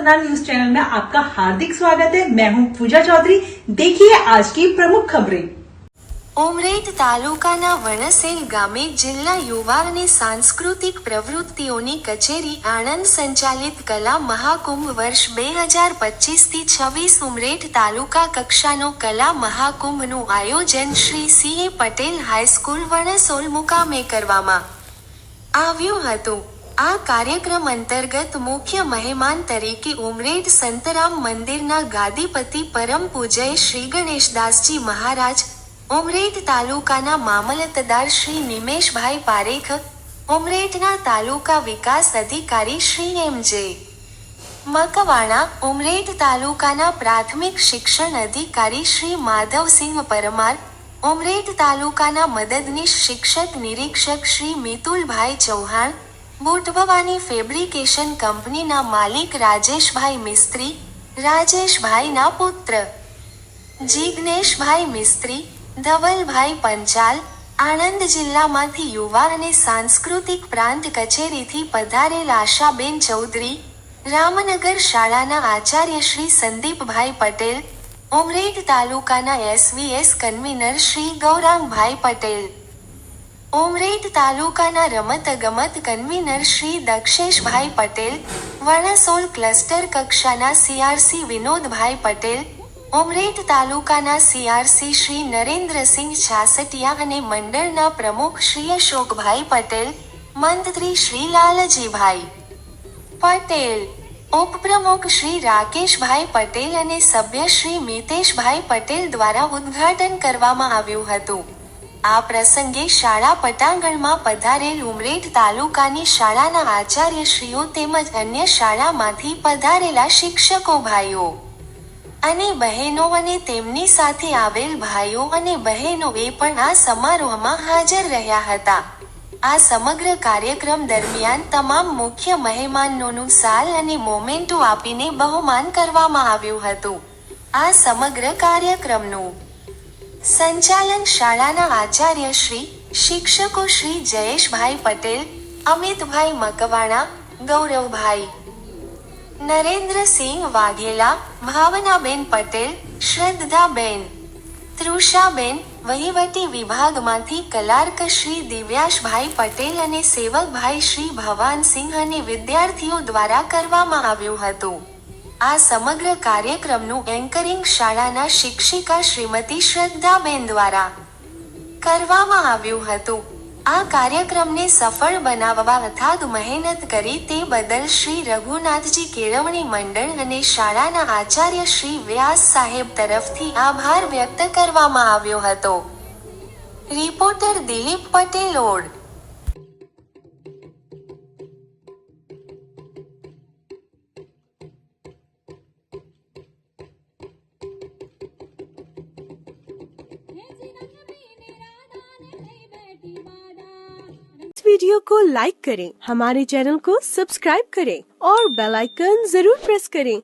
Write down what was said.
मजेदार news channel में आपका हार्दिक स्वागत है। मैं हूं पूजा चौधरी। देखिए आज की प्रमुख खबरें। ઉમરેઠ તાલુકાના વણસેલ ગામે જિલ્લા યુવા અને સાંસ્કૃતિક પ્રવૃત્તિઓની કચેરી આણંદ સંચાલિત કલા મહાકુંભ વર્ષ 2025થી 26 ઉમરેઠ તાલુકા કક્ષાનો કલા મહાકુંભનું આયોજન શ્રી સી.એ. પટેલ હાઈસ્કૂલ વણસોલ મુકામે કરવામાં આવ્યું હતું। આ કાર્યક્રમ અંતર્ગત મુખ્ય મહેમાન તરીકે ઉમરેઠ સંતરામ મંદિરના ગાદીપતિ પરમ પૂજ્ય શ્રી ગણેશદાસજી મહારાજ, ઉમરેઠ તાલુકાના મામલતદાર શ્રી નિમેશભાઈ પારેખ, ઉમરેઠના તાલુકા વિકાસ અધિકારી શ્રી એમ.જે. મકવાણા, ઉમરેઠ તાલુકાના પ્રાથમિક શિક્ષણ અધિકારી શ્રી માધવસિંહ પરમાર, ઉમરેઠ તાલુકાના મદદનીશ શિક્ષક નિરીક્ષક શ્રી મિતુલભાઈ ચૌહાણ, બુટભવાની ફેબ્રિકેશન કંપનીના માલિક રાજેશભાઈ મિસ્ત્રી, રાજેશભાઈના પુત્ર જિગ્નેશભાઈ મિસ્ત્રી, ધવલભાઈ પંચાલ, આણંદ જિલ્લામાંથી યુવા અને સાંસ્કૃતિક પ્રાંત કચેરીથી પધારેલ આશાબેન ચૌધરી, રામનગર શાળાના આચાર્ય શ્રી સંદીપભાઈ પટેલ, ઉમરેઠ તાલુકાના એસ.વી.એસ. કન્વીનર શ્રી ગૌરાંગભાઈ પટેલ, ઉમરેઠ તાલુકાના રમતગમત કન્વીનર શ્રી દક્ષેશભાઈ પટેલ, વણસોલ ક્લસ્ટર કક્ષાના સી.આર.સી. વિનોદભાઈ પટેલ, ઉમરેઠ તાલુકાના સી.આર.સી. શ્રી નરેન્દ્રસિંહ છાસટિયા અને મંડળના પ્રમુખ શ્રી અશોકભાઈ પટેલ, મંત્રી શ્રી લાલજીભાઈ પટેલ, ઉપપ્રમુખ શ્રી રાકેશભાઈ પટેલ અને સભ્ય શ્રી મિતેશભાઈ પટેલ દ્વારા ઉદ્ઘાટન કરવામાં આવ્યું હતું। આ પ્રસંગે શાળા પટાંગણમાં પધારેલ ઉમરેઠ તાલુકાની શાળાના આચાર્યશ્રીઓ તેમજ અન્ય શાળામાંથી પધારેલા શિક્ષકો ભાઈઓ અને બહેનો અને તેમની સાથે આવેલ ભાઈઓ અને બહેનોએ પણ આ સમારોહમાં હાજર રહ્યા હતા। આ સમગ્ર કાર્યક્રમ દરમિયાન તમામ મુખ્ય મહેમાનોનું સાલ અને મોમેન્ટો આપીને બહુમાન કરવામાં આવ્યું હતું। આ સમગ્ર કાર્યક્રમનું સંચાલન શાળાના આચાર્ય શ્રી, શિક્ષકો શ્રી જયેશભાઈ પટેલ, અમિતભાઈ મકવાણા, ગૌરવભાઈ નરેન્દ્રસિંહ વાઘેલા, ભાવનાબેન પટેલ, શ્રદ્ધાબેન, તૃષાબેન, વહીવટી વિભાગમાંથી કલાર્ક શ્રી દિવ્યાશભાઈ પટેલ અને સેવકભાઈ શ્રી ભવાનસિંહ અને વિદ્યાર્થીઓ દ્વારા કરવામાં આવ્યું હતું। આ સમગ્ર કાર્યક્રમનું એન્કરિંગ શાળાના શિક્ષિકા શ્રીમતી શ્રદ્ધાબેન દ્વારા કરવામાં આવ્યું હતું। આ કાર્યક્રમને સફળ બનાવવા અથાગ મહેનત કરી તે બદલ શ્રી રઘુનાથજી કેળવણી મંડળ અને શાળાના આચાર્ય શ્રી વ્યાસ સાહેબ તરફથી આભાર વ્યક્ત કરવામાં આવ્યો હતો। Reporter Dilip Patel odd. Video को लाइक करें, हमारे चैनल को सब्सक्राइब करें और बेल आइकन जरूर प्रेस करें।